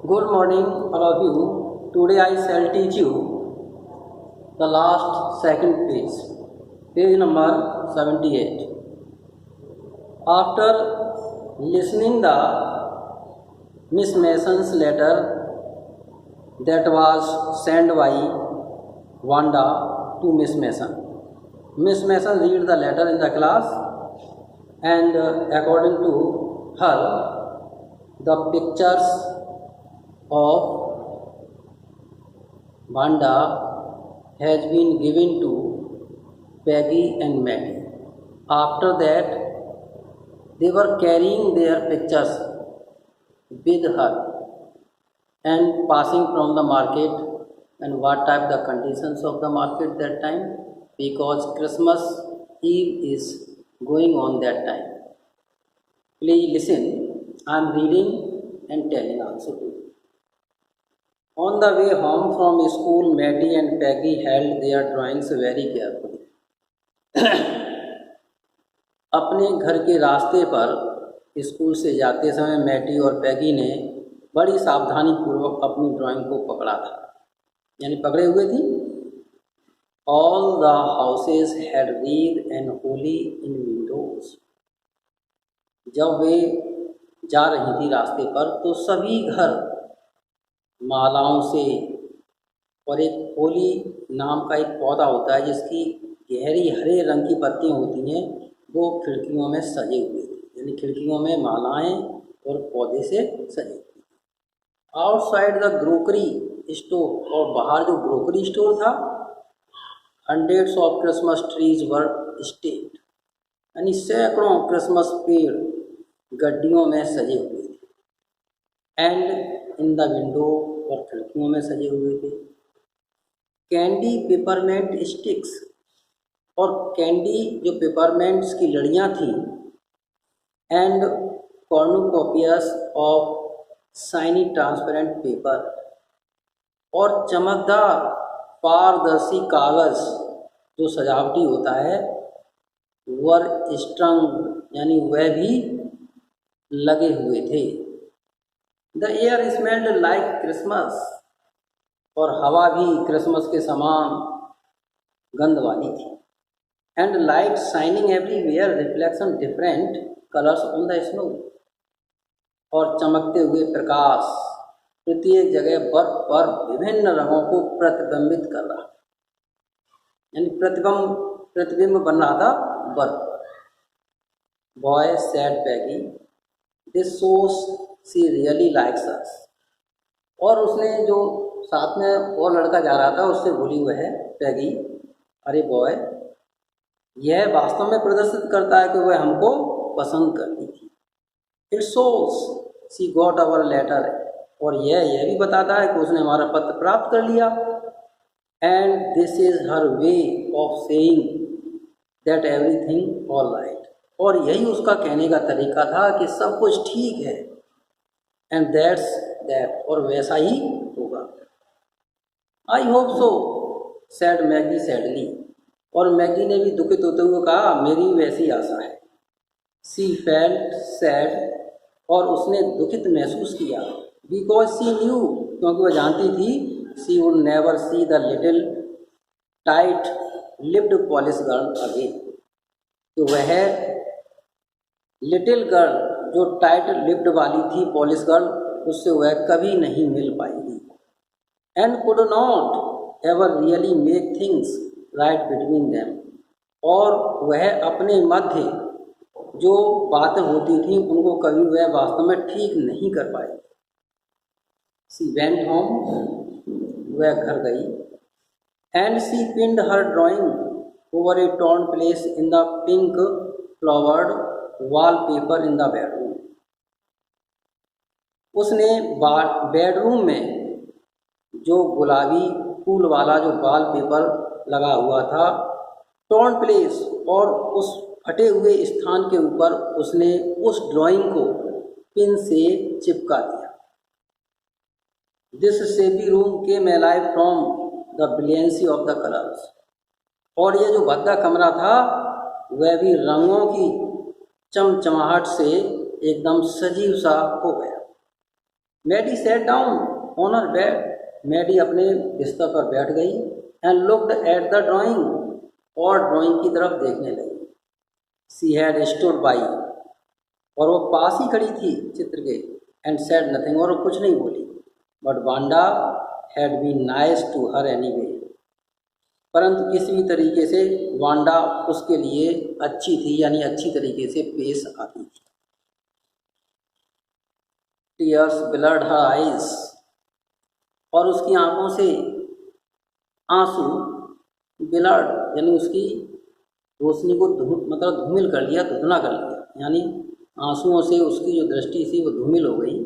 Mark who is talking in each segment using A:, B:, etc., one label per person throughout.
A: Good morning, all of you. Today I shall teach you the last second page number 78. After listening the Miss Mason's letter that was sent by Wanda to Miss Mason. Miss Mason read the letter in the class, and according to her, the pictures of Wanda has been given to Peggy and Maggie. After that, they were carrying their pictures with her and passing from the market. And what type the conditions of the market that time? Because Christmas Eve is going on that time. Please listen. I am reading and telling also to you. On the way home from school, Maddie and Peggy held their drawings very carefully. अपने घर के रास्ते पर school से जाते समय Maddie और पैगी ने बड़ी सावधानी पूर्वक अपनी ड्राइंग को पकड़ा था, यानी पकड़े हुए थी. All the houses had read and Holi in Windows. जब वे जा रही थी रास्ते पर तो सभी घर मालाओं से, और एक होली नाम का एक पौधा होता है जिसकी गहरी हरे रंग की पत्तियां होती हैं, वो खिड़कियों में सजे हुए थे, यानी खिड़कियों में मालाएं और पौधे से सजे. आउटसाइड द ग्रोकरी स्टोर, और बाहर जो ग्रोकरी स्टोर था, hundreds of Christmas trees were stacked, यानी सैकड़ों क्रिसमस पेड़ गड्डियों में सजे हुए थे. एंड इन द विंडो, और खिड़कियों में सजे हुए थे. कैंडी पेपरमेंट स्टिक्स, और कैंडी जो पेपरमेंट्स की लड़ियाँ थीं. And cornucopias of shiny transparent paper, और चमकदार पारदर्शी कागज़ जो सजावटी होता है, वर स्ट्रंग, यानी वह भी लगे हुए थे. The air smelled like Christmas, और हवा भी क्रिसमस के समान गंध वाली थी. And light shining everywhere, reflection different colours on the snow, और चमकते हुए प्रकाश प्रत्येक जगह बर्फ पर विभिन्न रंगों को प्रतिबिंबित कर रहा, यानी प्रतिबिंब बन रहा था बर्फ पर. Boy said Peggy, this shows she really likes us, और उसने जो साथ में और लड़का जा रहा था उससे बोली हुआ है पैगी, अरे बॉय, यह वास्तव में प्रदर्शित करता है कि वह हमको पसंद करती थी. It shows she got our letter, और यह भी बताता है कि उसने हमारा पत्र प्राप्त कर लिया. And this is her way of saying that everything all right, और यही उसका कहने का तरीका था कि सब कुछ ठीक है. एंड दैट्स दैट, और वैसा ही होगा. I hope so sad Maggi sadly, और मैगी ने भी दुखित होते हुए कहा, मेरी वैसी आशा है. सी फेल्ट सैड, और उसने दुखित महसूस किया. बिकॉज सी न्यू, क्योंकि वह जानती थी, she would never see the little tight lipped Polish girl again, तो वह लिटिल गर्ल जो टाइट लिप्ड वाली थी, पॉलिश गर्ल, उससे वह कभी नहीं मिल पाएगी. And could not ever really make things right between them, और वह अपने मध्य जो बातें होती थी उनको कभी वह वास्तव में ठीक नहीं कर पाई. सी वेंट होम, वह घर गई. And she pinned her drawing over a torn place in the pink flowered wallpaper in the bedroom. उसने बेडरूम में जो गुलाबी फूल वाला जो वॉलपेपर लगा हुआ था, टॉर्न प्लेस, और उस फटे हुए स्थान के ऊपर उसने उस ड्राइंग को पिन से चिपका दिया. This SEBI room came alive from the brilliancy of the colours, और यह जो भद्दा कमरा था वह भी रंगों की चमचमाहट से एकदम सजीव सा हो गया. Maddy sat down on her bed, Maddy अपने बिस्तर पर बैठ गई and looked at the drawing, और ड्राइंग की तरफ देखने लगी। सी हैड स्टूड बाई, और वो पास ही खड़ी थी चित्र के, एंड सेड नथिंग, और वो कुछ नहीं बोली। But Wanda had been nice to her anyway, परंतु किसी भी तरीके से वांडा उसके लिए अच्छी थी, यानी अच्छी तरीके से पेश आती थी। टीयर्स ब्लड हर आइज, और उसकी आंखों से आंसू, ब्लड यानी उसकी रोशनी को मतलब धूमिल कर लिया, धुंधला कर लिया, यानी आंसुओं से उसकी जो दृष्टि थी वो धूमिल हो गई।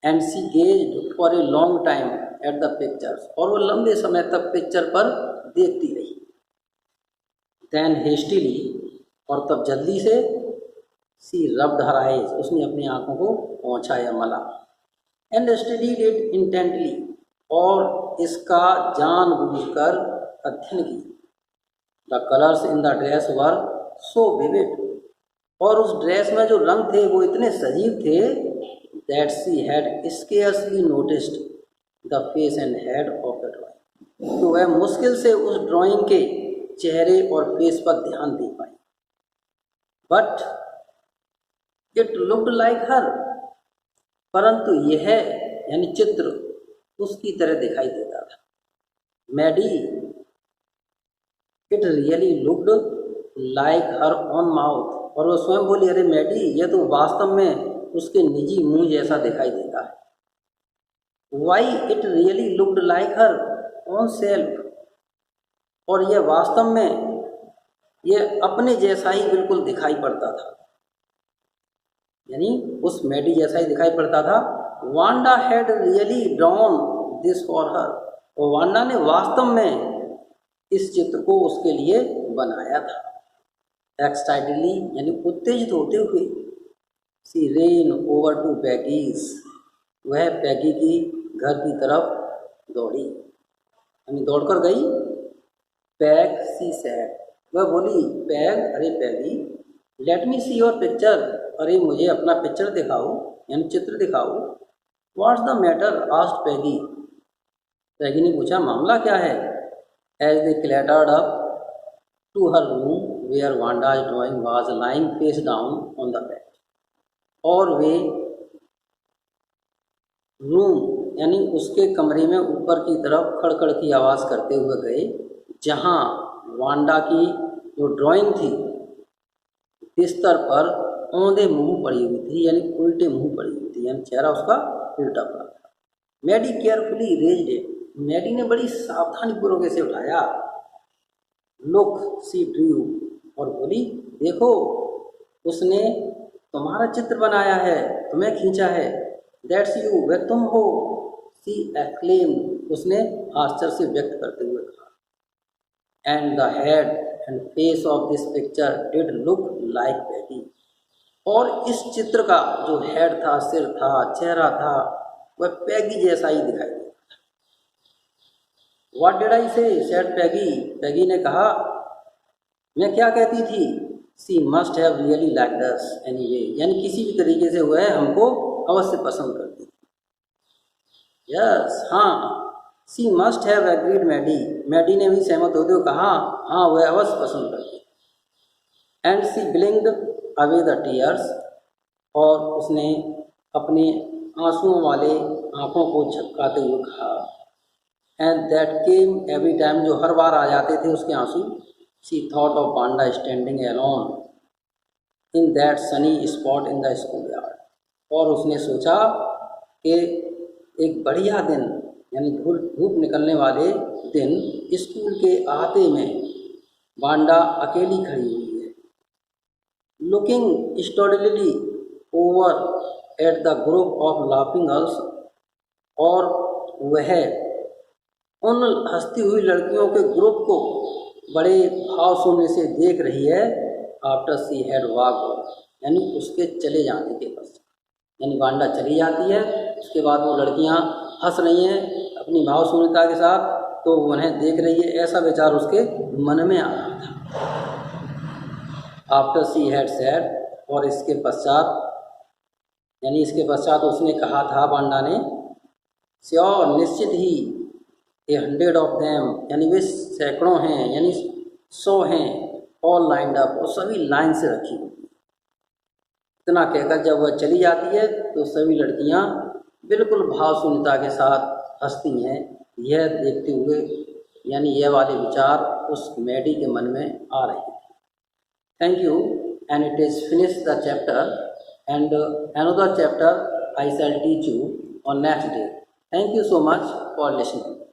A: And she gazed for a long time at the pictures, और वो लंबे समय तक पिक्चर पर देखती रही। देन हेस्टिली, और तब जल्दी से, सी रब्ड हर आइज, उसने अपनी आंखों को पोंछा या मला। एंड स्टडीड इट इंटेंटली, और इसका जानबूझकर अध्ययन किया। The colours in the dress were so vivid, और उस ड्रेस में जो रंग थे वो इतने सजीव थे, that she had scarcely noticed the face and head of the drawing, तो वह मुश्किल से उस ड्राइंग के चेहरे और फेस पर ध्यान दे पाई। But it looked like her, परंतु यह यानी चित्र उसकी तरह दिखाई देता था। Maddy, it really looked like her own mouth, और वो स्वयं बोली, अरे मैडी, यह तो वास्तव में उसके निजी मुंह जैसा दिखाई देता है। Why it really looked like her on self, और यह वास्तव में यह अपने जैसा ही बिल्कुल दिखाई पड़ता था, यानी उस मैडी जैसा ही दिखाई पड़ता था। Wanda had really drawn this for her, और वांडा ने वास्तव में इस चित्र को उसके लिए बनाया था। एक्साइटेडली यानी उत्तेजित होते हुए, सी रेन ओवर टू पैगीज, वह पैगी की घर की तरफ दौड़ी, यानी दौड़कर गई। पैग, सी सैड, वह बोली, पैग, अरे Peggy, let me see your picture, अरे मुझे अपना पिक्चर दिखाओ, यानी चित्र दिखाओ। What's the matter, asked Peggy, Peggy ने पूछा, मामला क्या है। As they clattered up to her room where Wanda's drawing was lying face down on the bed, और वे रूम यानी उसके कमरे में ऊपर की तरफ खड़खड़ की आवाज़ करते हुए गए, जहाँ वांडा की जो ड्राइंग थी बिस्तर पर औंधे मुंह पड़ी हुई थी, यानी उल्टे मुंह पड़ी हुई थी, यानी चेहरा उसका उल्टा पड़ा था। Maddy carefully raised it, Maddy ने बड़ी सावधानीपूर्वक इसे उठाया। लुक, सी ड्रू, और बोली, देखो, उसने तुम्हारा चित्र बनाया है, तुम्हें खींचा है। दैट्स यू, वह तुम हो। सी एक्लेम्ड, उसने आश्चर्य से व्यक्त करते हुए कहा। And the head and face of this picture did look like Peggy, और इस चित्र का जो हेड था, सिर था, चेहरा था, वह पैगी जैसा ही दिखाई देता था। व्हाट डिड आई से, सेड पैगी, पैगी ने कहा, मैं क्या कहती थी। She must have really liked us anyway, यानी किसी भी तरीके से वह हमको अवश्य पसंद करती थी। यस, हाँ। She must have agreed Maddie, Maddie ने भी सहमत होते हुए कहा, हाँ वह अवश्य पसंद करती। And she blinked away the tears, और उसने अपने आंसुओं वाले आँखों को झपकाते हुए कहा। And that came every time, जो हर बार आ जाते थे उसके आंसू। She thought of Wanda standing alone in that Sunny spot in the school yard, और उसने सोचा कि एक बढ़िया दिन, यानी धूप निकलने वाले दिन, स्कूल के अहाते में वांडा अकेली खड़ी हुई है। Looking steadily over at the group of laughing girls, और वह उन हंसती हुई लड़कियों के ग्रुप को बड़े भाव शून्य से देख रही है। आफ्टर सी हैड वॉक्ड, यानी उसके चले जाने के पश्चात, यानी वांडा चली जाती है, उसके बाद वो लड़कियां हंस रही हैं अपनी भाव शून्यता के साथ, तो उन्हें देख रही है, ऐसा विचार उसके मन में आ रहा था। आफ्टर सी हैड सेड, और इसके पश्चात, यानी इसके पश्चात उसने कहा था वांडा ने, श्योर निश्चित ही, 100 ऑफ देम यानी वे सैकड़ों हैं, यानी 100 हैं, ऑल लाइंड अप और सभी लाइन से रखी हुई। इतना कहकर जब वह चली जाती है तो सभी लड़कियां बिल्कुल भाव शून्यता के साथ हंसती हैं। यह देखते हुए यानी यह वाले विचार उस मैडी के मन में आ रहे थे। Thank you and it is finish the chapter and another chapter I shall teach you on next day. Thank you so much for listening.